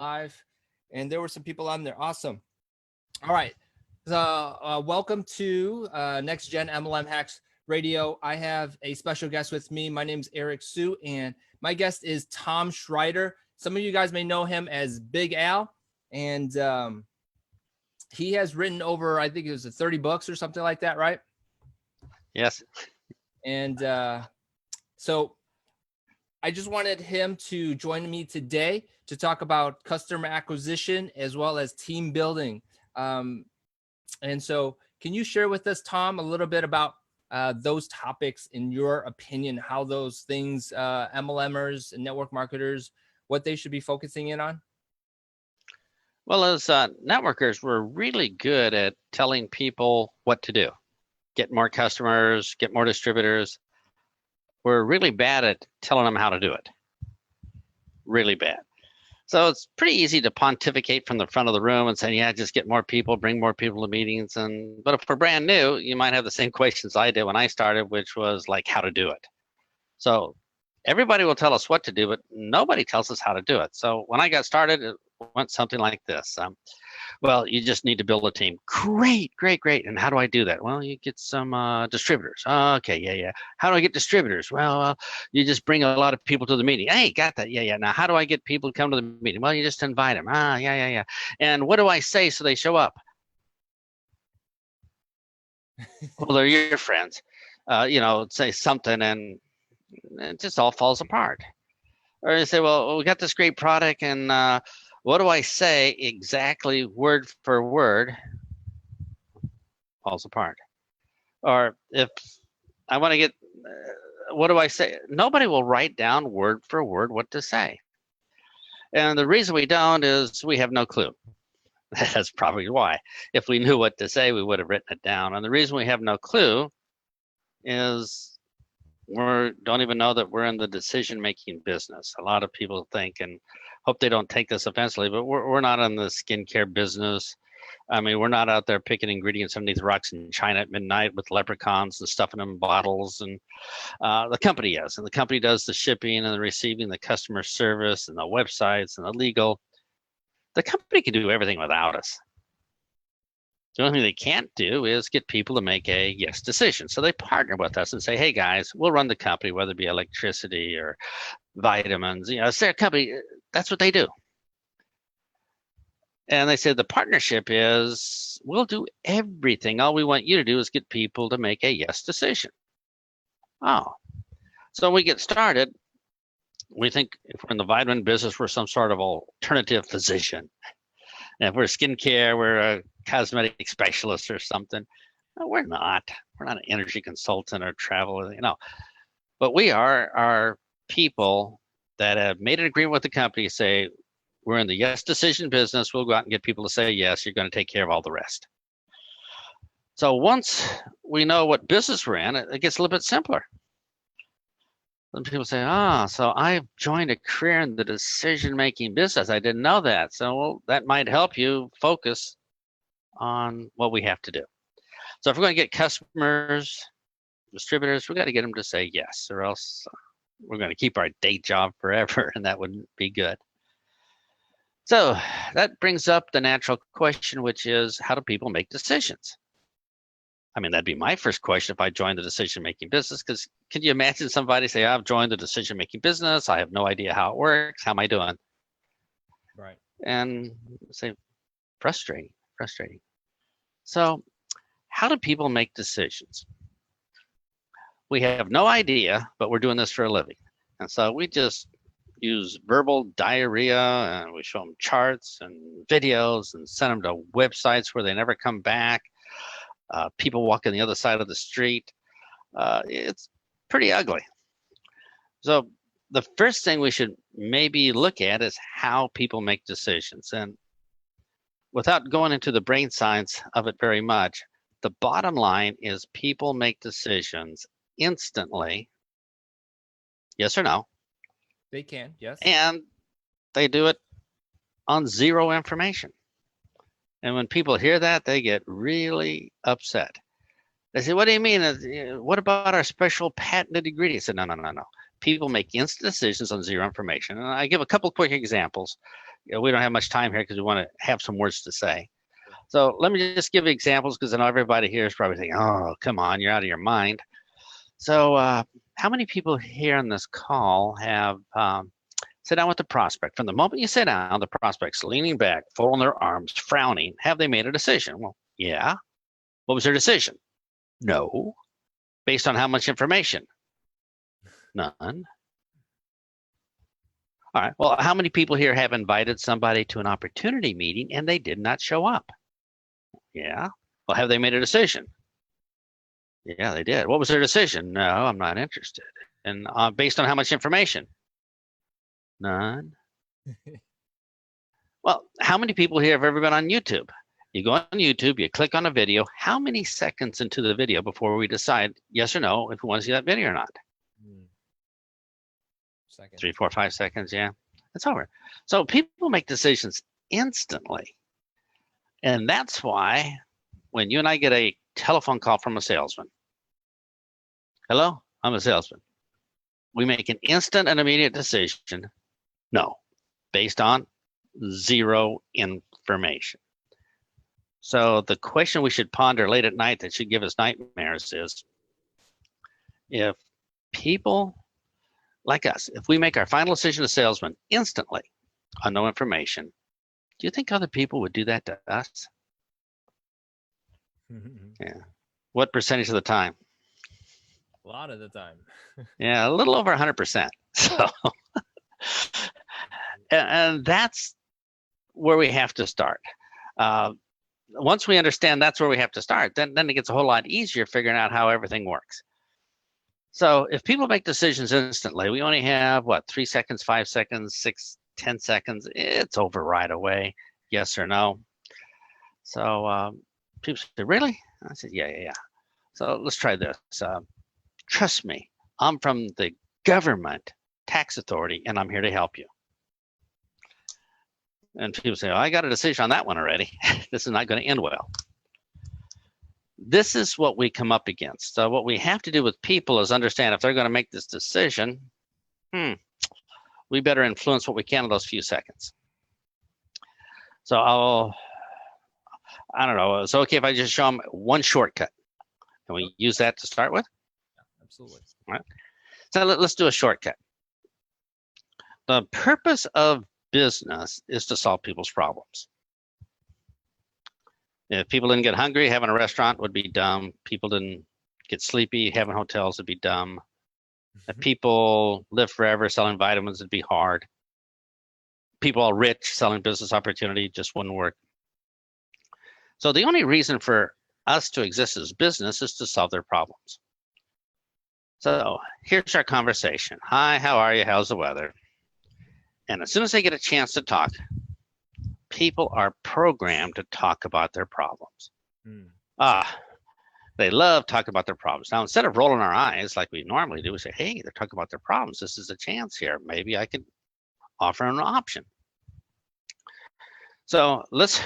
live, and there were some people on there. Awesome. All right. So, welcome to Next Gen MLM Hacks Radio. I have a special guest with me. My name is Eric Sue, and my guest is Tom Schreiter. Some of you guys may know him as Big Al, and he has written over, I think it was 30 books or something like that, right? Yes. And so I just wanted him to join me today to talk about customer acquisition as well as team building. And so can you share with us, Tom, a little bit about those topics in your opinion, how those things, MLMers and network marketers, what they should be focusing in on? Well, as networkers, we're really good at telling people what to do. Get more customers, get more distributors. We're really bad at telling them how to do it. Really bad. So it's pretty easy to pontificate from the front of the room and say, yeah, just get more people, bring more people to meetings. But if we're brand new, you might have the same questions I did when I started, which was like how to do it. So everybody will tell us what to do, but nobody tells us how to do it. So when I got started, it went something like this. Well, you just need to build a team. Great. And how do I do that? Well, you get some distributors. Okay, yeah. How do I get distributors? Well, you just bring a lot of people to the meeting. Hey, got that? Yeah. Now, how do I get people to come to the meeting? Well, you just invite them. Yeah. And what do I say so they show up? Well, they're your friends. Say something and it just all falls apart. Or you say, well, we got this great product and what do I say exactly word for word? Falls apart. Or if I want to get, what do I say? Nobody will write down word for word what to say. And the reason we don't is we have no clue. That's probably why. If we knew what to say, we would have written it down. And the reason we have no clue is we don't even know that we're in the decision-making business. A lot of people think, and hope they don't take this offensively, but we're not in the skincare business. I mean, we're not out there picking ingredients underneath rocks in China at midnight with leprechauns and stuffing them in bottles. And the company is, and the company does the shipping and the receiving, the customer service and the websites and the legal. The company can do everything without us. The only thing they can't do is get people to make a yes decision. So they partner with us and say, hey, guys, we'll run the company, whether it be electricity or vitamins. It's their company. That's what they do. And they said the partnership is we'll do everything. All we want you to do is get people to make a yes decision. Oh, so when we get started, we think if we're in the vitamin business, we're some sort of alternative physician. And if we're skincare, we're a cosmetic specialist or something. No, we're not. We're not an energy consultant or travel, But we are people that have made an agreement with the company, say, we're in the yes decision business. We'll go out and get people to say yes. You're going to take care of all the rest. So once we know what business we're in, it gets a little bit simpler. Some people say, so I've joined a career in the decision-making business. I didn't know that. So that might help you focus on what we have to do. So if we're going to get customers, distributors, we got to get them to say yes, or else we're going to keep our day job forever, and that wouldn't be good. So that brings up the natural question, which is, how do people make decisions? I mean, that'd be my first question if I joined the decision-making business, because can you imagine somebody say, I've joined the decision-making business. I have no idea how it works. How am I doing? Right. And say, frustrating. So how do people make decisions? We have no idea, but we're doing this for a living. And so we just use verbal diarrhea, and we show them charts and videos and send them to websites where they never come back. People walking the other side of the street. It's pretty ugly. So the first thing we should maybe look at is how people make decisions. And without going into the brain science of it very much, the bottom line is people make decisions instantly. Yes or no? They can, yes. And they do it on zero information. And when people hear that, they get really upset. They say, what do you mean? What about our special patented ingredients? I said, no. people make instant decisions on zero information. And I give a couple quick examples. We don't have much time here because we want to have some words to say. So let me just give examples because I know everybody here is probably thinking, oh, come on, you're out of your mind. So how many people here on this call have sit down with the prospect? From the moment you sit down, the prospect's leaning back, folding their arms, frowning. Have they made a decision? Well, yeah. What was their decision? No. Based on how much information? None. All right. Well, how many people here have invited somebody to an opportunity meeting and they did not show up? Yeah. Well, have they made a decision? Yeah, they did. What was their decision? No, I'm not interested. And based on how much information? None. Well, how many people here have ever been on YouTube? You go on YouTube, you click on a video. How many seconds into the video before we decide yes or no if we want to see that video or not? Second. 3, 4, 5 seconds. Yeah, it's over. So people make decisions instantly. And that's why when you and I get a telephone call from a salesman, hello, I'm a salesman. We make an instant and immediate decision. No, based on zero information. So the question we should ponder late at night that should give us nightmares is, if people like us, if we make our final decision as salesmen instantly on no information, do you think other people would do that to us? Yeah. What percentage of the time? A lot of the time. Yeah, a little over 100%. So, and that's where we have to start. Once we understand that's where we have to start, then it gets a whole lot easier figuring out how everything works. So if people make decisions instantly, we only have, 3 seconds, 5 seconds, 6, 10 seconds. It's over right away, yes or no. So people say, really? I said, yeah. So let's try this. Trust me, I'm from the government tax authority, and I'm here to help you. And people say, oh, I got a decision on that one already. This is not going to end well. This is what we come up against. So what we have to do with people is understand if they're going to make this decision, we better influence what we can in those few seconds. So I don't know. It's okay if I just show them one shortcut. Can we use that to start with? Yeah, absolutely. All right. So let's do a shortcut. The purpose of business is to solve people's problems. If people didn't get hungry, having a restaurant would be dumb. People didn't get sleepy, having hotels would be dumb. If people live forever, selling vitamins would be hard. People all rich, selling business opportunity just wouldn't work. So the only reason for us to exist as business is to solve their problems. So here's our conversation. Hi, how are you? How's the weather? And as soon as they get a chance to talk, people are programmed to talk about their problems. They love talking about their problems. Now, instead of rolling our eyes like we normally do, we say, hey, they're talking about their problems. This is a chance here. Maybe I could offer an option. So let's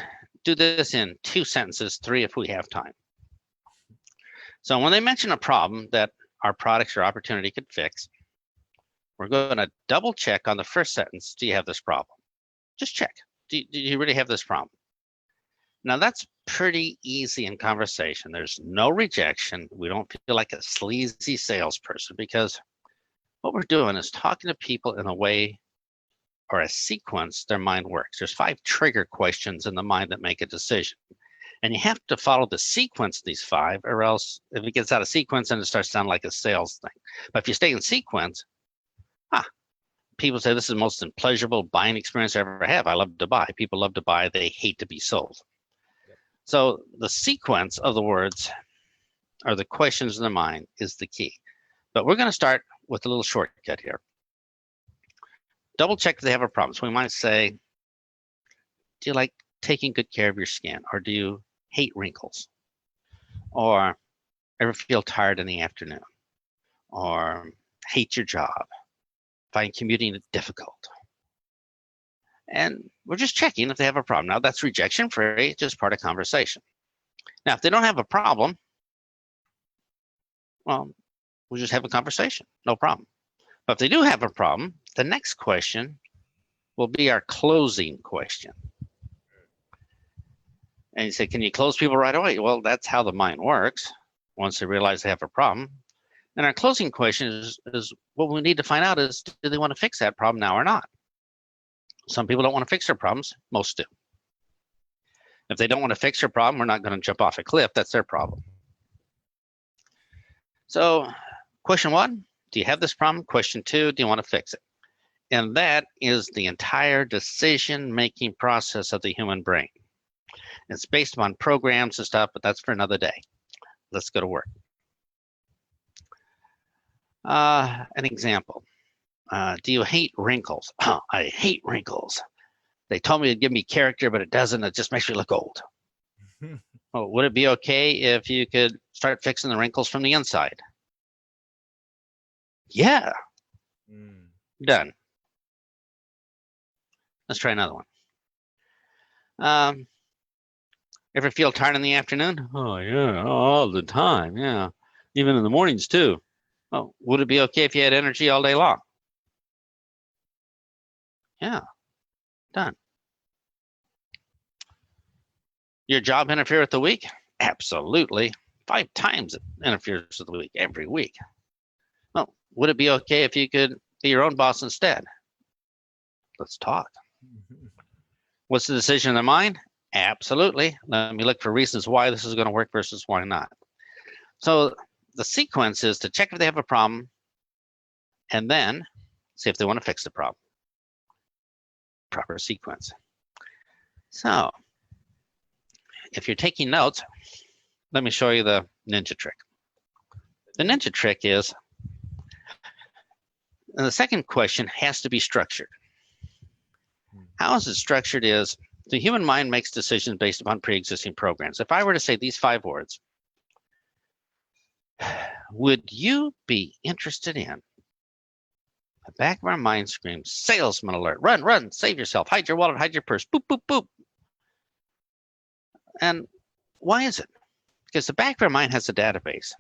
do this in 2 sentences, 3 if we have time. So when they mention a problem that our products or opportunity could fix, we're going to double check on the first sentence. Do you have this problem? Just check. Do you really have this problem? Now that's pretty easy in conversation. There's no rejection. We don't feel like a sleazy salesperson because what we're doing is talking to people in a way or a sequence their mind works. There's 5 trigger questions in the mind that make a decision. And you have to follow the sequence of these 5, or else if it gets out of sequence, then it starts to sound like a sales thing. But if you stay in sequence, people say this is the most pleasurable buying experience I ever have. I love to buy. People love to buy. They hate to be sold. Yep. So the sequence of the words or the questions in the mind is the key. But we're going to start with a little shortcut here. Double check if they have a problem. So we might say, do you like taking good care of your skin? Or do you hate wrinkles? Or ever feel tired in the afternoon? Or hate your job? Find commuting difficult? And we're just checking if they have a problem. Now that's rejection free, it's just part of conversation. Now, if they don't have a problem, well, we'll just have a conversation, no problem. But if they do have a problem, the next question will be our closing question. And you say, can you close people right away? Well, that's how the mind works once they realize they have a problem. And our closing question is what we need to find out is, do they want to fix that problem now or not? Some people don't want to fix their problems. Most do. If they don't want to fix their problem, we're not going to jump off a cliff. That's their problem. So question 1, do you have this problem? Question 2, do you want to fix it? And that is the entire decision-making process of the human brain. It's based upon programs and stuff, but that's for another day. Let's go to work. An example. Do you hate wrinkles? Oh, I hate wrinkles. They told me it'd give me character, but it doesn't. It just makes me look old. Well, would it be okay if you could start fixing the wrinkles from the inside? Yeah. Done. Let's try another one. Ever feel tired in the afternoon? Oh, yeah, all the time. Yeah. Even in the mornings, too. Oh, would it be okay if you had energy all day long? Yeah. Done. Your job interfere with the week? Absolutely. 5 times it interferes with the week, every week. Well, would it be okay if you could be your own boss instead? Let's talk. What's the decision in the mind? Absolutely. Let me look for reasons why this is going to work versus why not. So the sequence is to check if they have a problem and then see if they want to fix the problem. Proper sequence. So if you're taking notes, let me show you the ninja trick. The ninja trick is, and the second question has to be structured. How is it structured is, the human mind makes decisions based upon pre-existing programs. If I were to say these 5 words, would you be interested in? The back of our mind screams, salesman alert, run, run, save yourself, hide your wallet, hide your purse, boop, boop, boop. And why is it? Because the back of our mind has a database.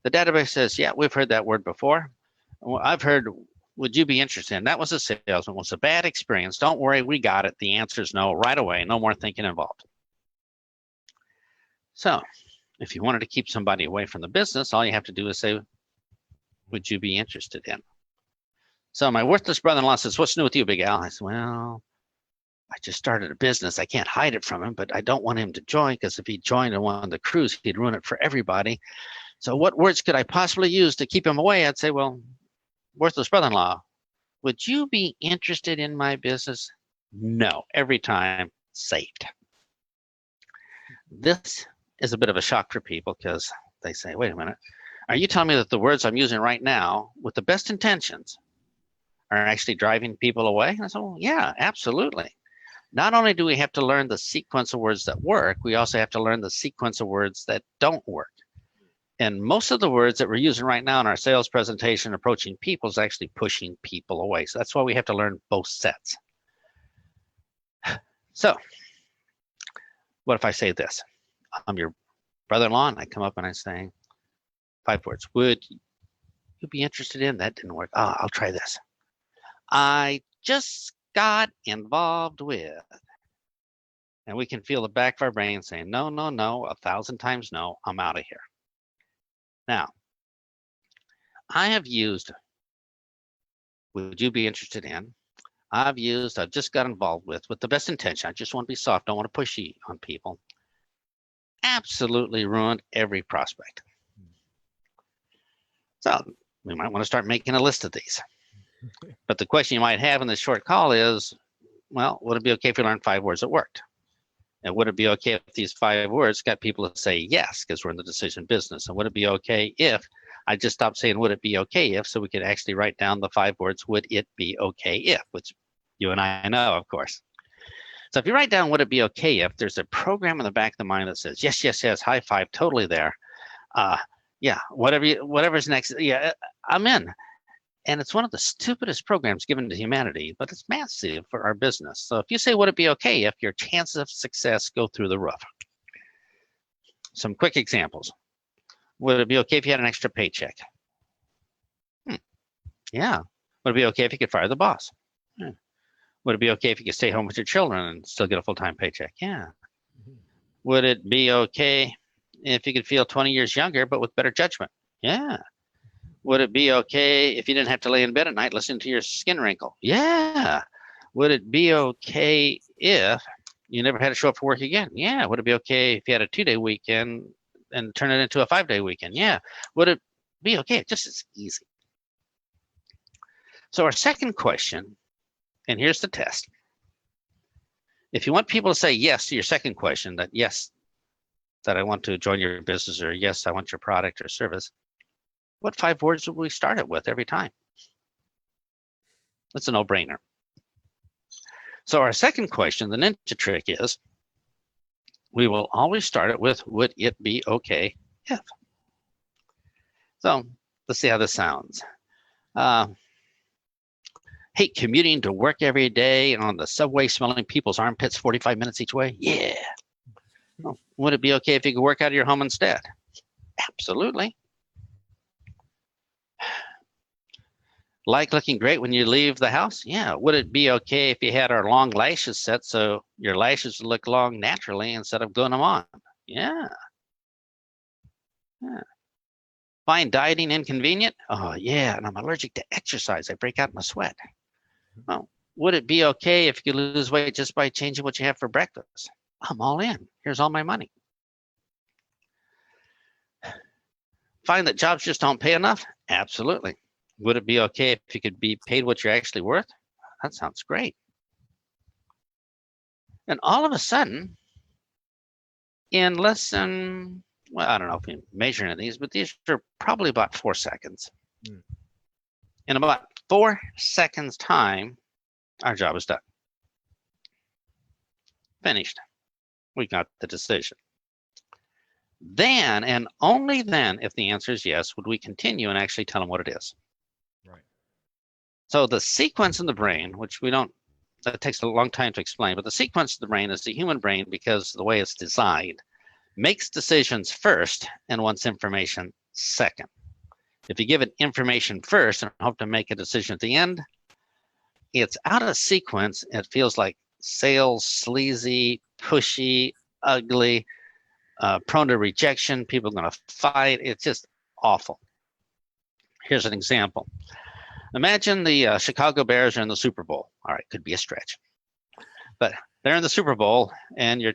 The database says, yeah, we've heard that word before. Well, I've heard, would you be interested in? That was a salesman. It was a bad experience. Don't worry, we got it. The answer is no right away. No more thinking involved. So if you wanted to keep somebody away from the business, all you have to do is say, would you be interested in? So my worthless brother-in-law says, what's new with you, Big Al? I said, well, I just started a business. I can't hide it from him, but I don't want him to join because if he joined on one of the crews, he'd ruin it for everybody. So what words could I possibly use to keep him away? I'd say, well, worthless brother-in-law, would you be interested in my business? No, every time, saved. This is a bit of a shock for people because they say, wait a minute, are you telling me that the words I'm using right now with the best intentions are actually driving people away? And I said, well, yeah, absolutely. Not only do we have to learn the sequence of words that work, we also have to learn the sequence of words that don't work. And most of the words that we're using right now in our sales presentation approaching people is actually pushing people away. So that's why we have to learn both sets. So what if I say this? I'm your brother-in-law, and I come up and I say 5 words. Would you be interested in? That didn't work. Oh, I'll try this. I just got involved with. And we can feel the back of our brain saying, no, no, no, 1,000 times no, I'm out of here. Now, I have used, would you be interested in? I've just got involved with the best intention. I just want to be soft, don't want to pushy on people. Absolutely ruined every prospect. So we might want to start making a list of these. But the question you might have in this short call is, well, would it be okay if we learned 5 words that worked? And would it be okay if these 5 words got people to say yes, because we're in the decision business? And would it be okay if I just stopped saying, would it be okay if, so we could actually write down the 5 words, would it be okay if, which you and I know, of course. So if you write down, would it be okay if, there's a program in the back of the mind that says, yes, yes, yes, high five, totally there. Yeah, whatever's next, yeah, I'm in. And it's one of the stupidest programs given to humanity, but it's massive for our business. So if you say, would it be okay if, your chances of success go through the roof? Some quick examples. Would it be okay if you had an extra paycheck? Yeah. Would it be okay if you could fire the boss? Yeah. Would it be okay if you could stay home with your children and still get a full-time paycheck? Yeah. Would it be okay if you could feel 20 years younger but with better judgment? Yeah. Would it be okay if you didn't have to lay in bed at night listening to your skin wrinkle? Yeah. Would it be okay if you never had to show up for work again? Yeah. Would it be okay if you had a 2-day weekend and turn it into a 5-day weekend? Yeah. Would it be okay? Just as easy. So our second question, and here's the test. If you want people to say yes to your second question, that yes, that I want to join your business, or yes, I want your product or service, what 5 words would we start it with every time? That's a no-brainer. So our second question, the ninja trick is, we will always start it with, would it be okay if? So let's see how this sounds. Hate commuting to work every day and on the subway smelling people's armpits 45 minutes each way? Yeah. Well, would it be okay if you could work out of your home instead? Absolutely. Like looking great when you leave the house? Yeah. Would it be okay if you had our long lashes set so your lashes look long naturally instead of gluing them on? Yeah. Yeah. Find dieting inconvenient? Oh, yeah. And I'm allergic to exercise. I break out in a sweat. Well, would it be okay if you could lose weight just by changing what you have for breakfast? I'm all in. Here's all my money. Find that jobs just don't pay enough? Absolutely. Would it be okay if you could be paid what you're actually worth? That sounds great. And all of a sudden, in less than, well, I don't know if we measure any of these, but these are probably about 4 seconds. In about 4 seconds time, our job is done. Finished. We got the decision. Then, and only then, if the answer is yes, would we continue and actually tell them what it is. Right. So the sequence in the brain, which we don't, that takes a long time to explain, but the sequence of the brain is the human brain, because the way it's designed, makes decisions first and wants information second. If you give it information first and hope to make a decision at the end, it's out of sequence. It feels like sales, sleazy, pushy, ugly, prone to rejection. People are going to fight. It's just awful. Here's an example. Imagine the Chicago Bears are in the Super Bowl. All right, could be a stretch. But they're in the Super Bowl and your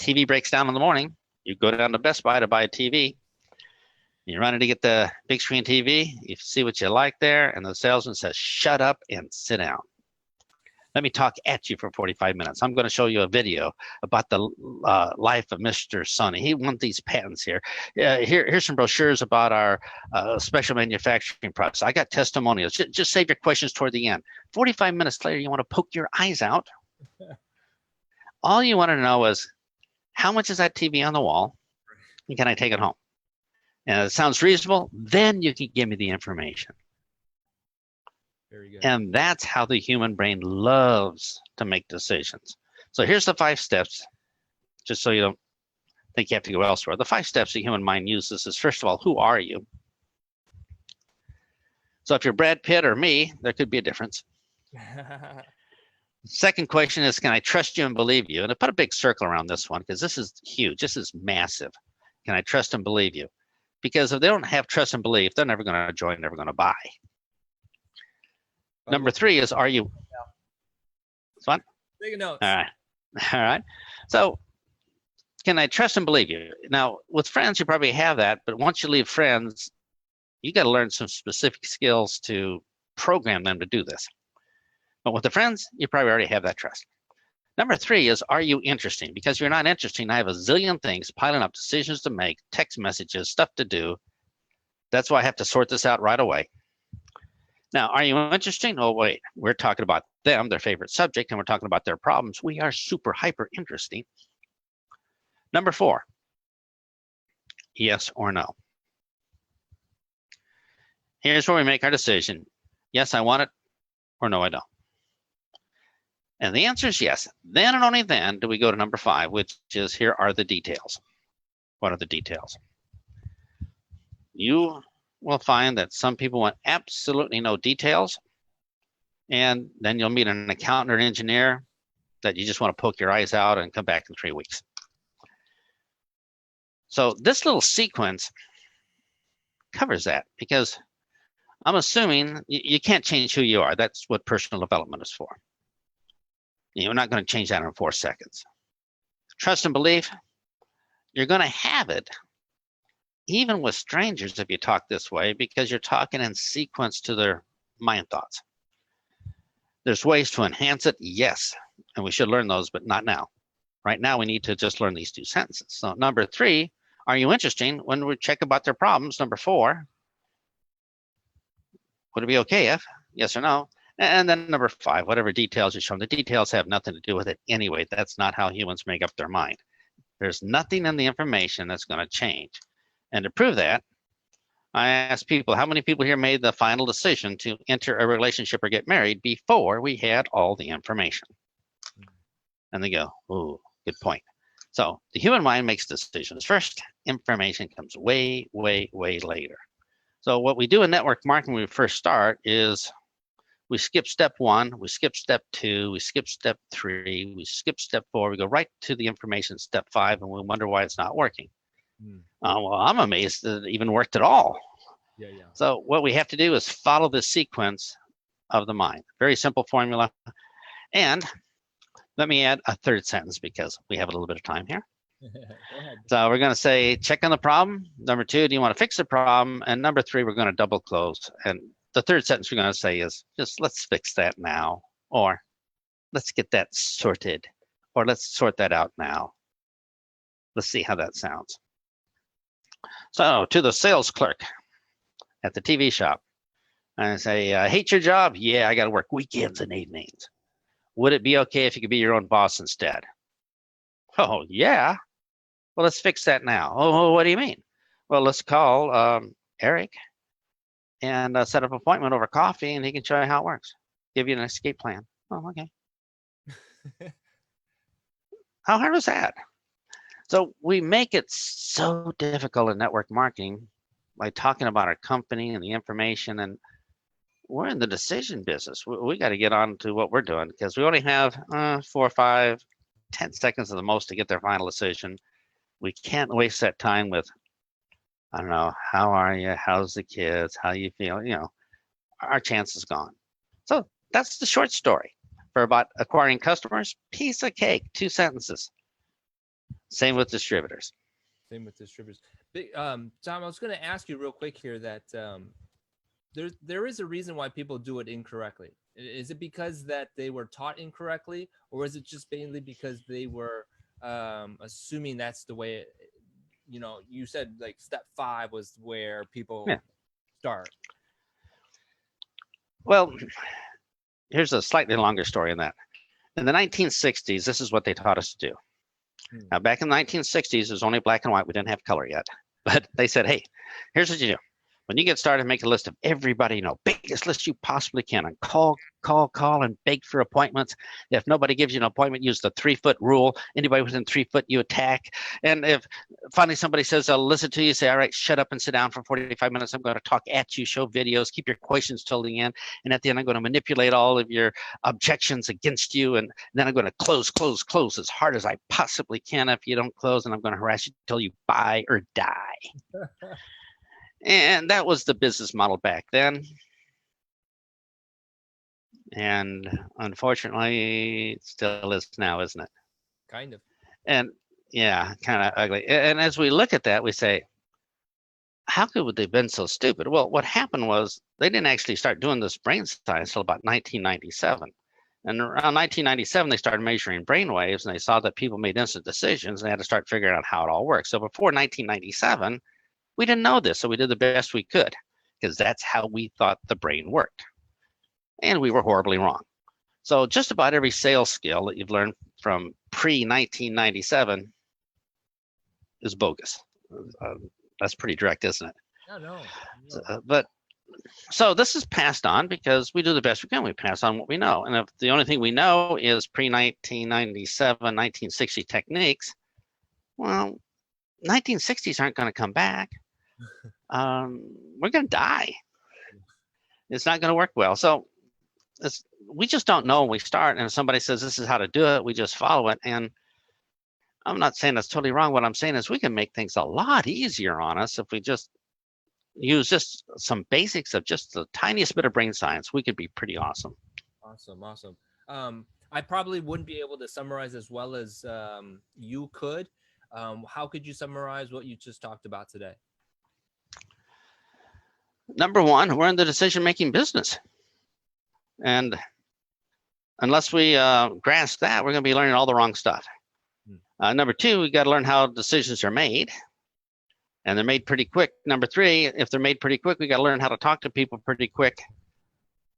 TV breaks down in the morning. You go down to Best Buy to buy a TV. You're running to get the big screen TV. You see what you like there, and the salesman says, shut up and sit down. Let me talk at you for 45 minutes. I'm going to show you a video about the life of Mr. Sonny. He won these patents here. Here's some brochures about our special manufacturing process. I got testimonials. Just save your questions toward the end. 45 minutes later, you want to poke your eyes out. All you want to know is, how much is that TV on the wall? And can I take it home? And it sounds reasonable. Then you can give me the information. Very good. And that's how the human brain loves to make decisions. So here's the 5 steps, just so you don't think you have to go elsewhere. The 5 steps the human mind uses is, first of all, who are you? So if you're Brad Pitt or me, there could be a difference. Second question is, can I trust you and believe you? And I put a big circle around this one because this is huge. This is massive. Can I trust and believe you? Because if they don't have trust and belief, they're never going to join, never going to buy. Number 3 is, are you? What? Take notes. All right. All right. So can I trust and believe you? Now, with friends, you probably have that. But once you leave friends, you got to learn some specific skills to program them to do this. But with the friends, you probably already have that trust. Number 3 is, are you interesting? Because if you're not interesting, I have a zillion things piling up, decisions to make, text messages, stuff to do. That's why I have to sort this out right away. Now, are you interesting? Oh, wait, we're talking about them, their favorite subject, and we're talking about their problems. We are super hyper interesting. Number 4, yes or no. Here's where we make our decision. Yes, I want it, or no, I don't. And the answer is yes. Then and only then do we go to number 5, which is, here are the details. What are the details? You we'll find that some people want absolutely no details. And then you'll meet an accountant or an engineer that you just want to poke your eyes out and come back in 3 weeks. So this little sequence covers that, because I'm assuming you can't change who you are. That's what personal development is for. You're not going to change that in 4 seconds. Trust and belief, you're going to have it even with strangers if you talk this way, because you're talking in sequence to their mind thoughts. There's ways to enhance it, yes, and we should learn those, but not now. Right now, we need to just learn these 2 sentences. So number 3, are you interesting when we check about their problems? Number 4, would it be okay if, yes or no? And then number 5, whatever details you show them. The details have nothing to do with it anyway. That's not how humans make up their mind. There's nothing in the information that's going to change. And to prove that, I asked people, how many people here made the final decision to enter a relationship or get married before we had all the information? And they go, ooh, good point. So the human mind makes decisions first. Information comes way, way, way later. So what we do in network marketing when we first start is we skip step 1, we skip step 2, we skip step 3, we skip step 4, we go right to the information step 5, and we wonder why it's not working. Well, I'm amazed that it even worked at all. Yeah. So what we have to do is follow the sequence of the mind. Very simple formula. And let me add a 3rd sentence because we have a little bit of time here. Go ahead. So we're going to say, check on the problem. Number 2, do you want to fix the problem? And number 3, we're going to double close. And the 3rd sentence we're going to say is just, let's fix that now, or let's get that sorted, or let's sort that out now. Let's see how that sounds. So to the sales clerk at the TV shop, I say, I hate your job. Yeah, I got to work weekends and evenings. Would it be okay if you could be your own boss instead? Oh, yeah. Well, let's fix that now. Oh, what do you mean? Well, let's call Eric and set up an appointment over coffee, and he can show you how it works. Give you an escape plan. Oh, okay. How hard is that? So we make it so difficult in network marketing by talking about our company and the information, and we're in the decision business. We got to get on to what we're doing, because we only have 4, 5, 10 seconds at the most to get their final decision. We can't waste that time with, I don't know, how are you? How's the kids? How you feel? You know, our chance is gone. So that's the short story for about acquiring customers. Piece of cake, 2 sentences. Same with distributors. Tom, I was going to ask you real quick here that there is a reason why people do it incorrectly. Is it because that they were taught incorrectly, or is it just mainly because they were assuming that's the way you said like step 5 was where people start? Well, here's a slightly longer story in that. In the 1960s, this is what they taught us to do. Now, back in the 1960s, it was only black and white. We didn't have color yet. But they said, hey, here's what you do. When you get started, make a list of everybody you know, biggest list you possibly can, and call, and beg for appointments. If nobody gives you an appointment, use the 3-foot rule. Anybody within 3 foot, you attack. And if finally somebody says, I'll listen to you, say, all right, shut up and sit down for 45 minutes. I'm going to talk at you, show videos, keep your questions till the end. And at the end, I'm going to manipulate all of your objections against you. And then I'm going to close as hard as I possibly can. If you don't close, and I'm going to harass you till you buy or die. And that was the business model back then. And unfortunately, it still is now, isn't it? Kind of. And yeah, kind of ugly. And as we look at that, we say, how could they have been so stupid? Well, what happened was they didn't actually start doing this brain science until about 1997. And around 1997, they started measuring brain waves, and they saw that people made instant decisions, and they had to start figuring out how it all works. So before 1997, we didn't know this, so we did the best we could, because that's how we thought the brain worked. And we were horribly wrong. So just about every sales skill that you've learned from pre-1997 is bogus. That's pretty direct, isn't it? No. But so this is passed on because we do the best we can. We pass on what we know. And if the only thing we know is pre-1997, 1960 techniques, well, 1960s aren't going to come back. we're going to die. It's not going to work well. So we just don't know when we start. And if somebody says this is how to do it, we just follow it. And I'm not saying that's totally wrong. What I'm saying is we can make things a lot easier on us if we just use just some basics of just the tiniest bit of brain science. We could be pretty awesome. Awesome. I probably wouldn't be able to summarize as well as you could. How could you summarize what you just talked about today? Number one, we're in the decision-making business. And unless we grasp that, we're going to be learning all the wrong stuff. Number two, we got to learn how decisions are made. And they're made pretty quick. Number three, if they're made pretty quick, we got to learn how to talk to people pretty quick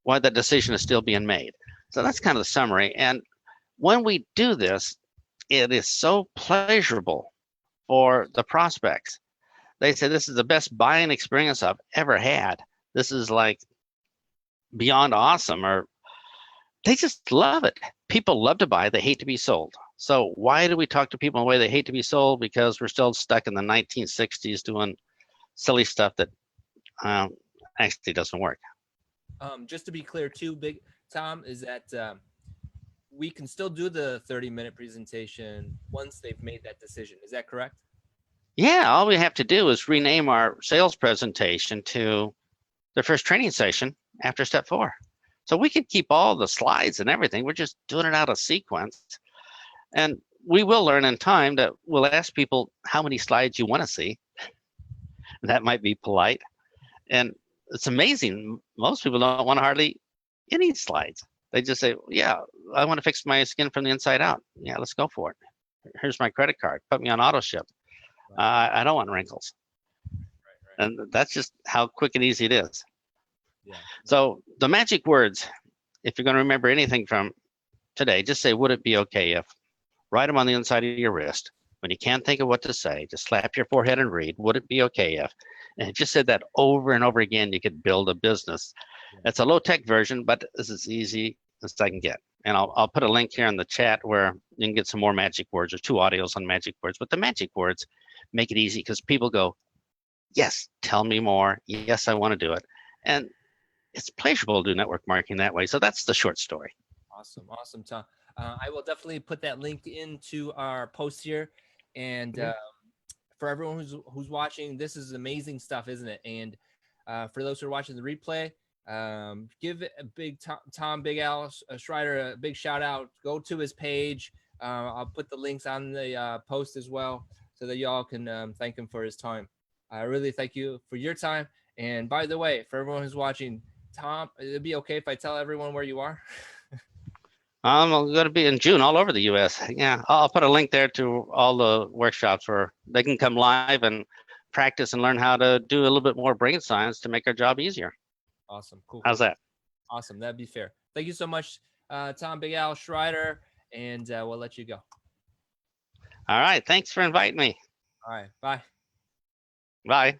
while the decision is still being made. So that's kind of the summary. And when we do this, it is so pleasurable for the prospects. They say, this is the best buying experience I've ever had. This is like beyond awesome, or they just love it. People love to buy, they hate to be sold. So why do we talk to people in a way they hate to be sold? Because we're still stuck in the 1960s doing silly stuff that actually doesn't work. Just to be clear too, Big Tom, is that we can still do the 30-minute presentation once they've made that decision. Is that correct? Yeah, all we have to do is rename our sales presentation to the first training session after step 4. So we can keep all the slides and everything. We're just doing it out of sequence. And we will learn in time that we'll ask people how many slides you want to see. That might be polite. And it's amazing. Most people don't want hardly any slides. They just say, yeah, I want to fix my skin from the inside out. Yeah, let's go for it. Here's my credit card. Put me on auto ship. I don't want wrinkles. Right. And that's just how quick and easy it is. Yeah. So the magic words, if you're going to remember anything from today, just say, would it be okay if? Write them on the inside of your wrist. When you can't think of what to say, just slap your forehead and read, would it be okay if? And if you said that over and over again, you could build a business. It's a low-tech version, but this is easy as I can get. And I'll put a link here in the chat where you can get some more magic words, or 2 audios on magic words. But the magic words make it easy because people go, yes, tell me more. Yes, I want to do it. And it's pleasurable to do network marketing that way. So that's the short story. Awesome, Tom. I will definitely put that link into our post here. And for everyone who's watching, this is amazing stuff, isn't it? And for those who are watching the replay, give a big Tom Big Al Schreiter a big shout out. Go to his page. I'll put the links on the post as well, so that y'all can thank him for his time. I really thank you for your time. And by the way, for everyone who's watching, Tom, it'd be okay if I tell everyone where you are? I'm going to be in June all over the U.S. Yeah, I'll put a link there to all the workshops where they can come live and practice and learn how to do a little bit more brain science to make our job easier. Awesome. Cool. How's that? Awesome. That'd be fair. Thank you so much, Tom Big Al Schreiter, and we'll let you go. All right. Thanks for inviting me. All right. Bye. Bye.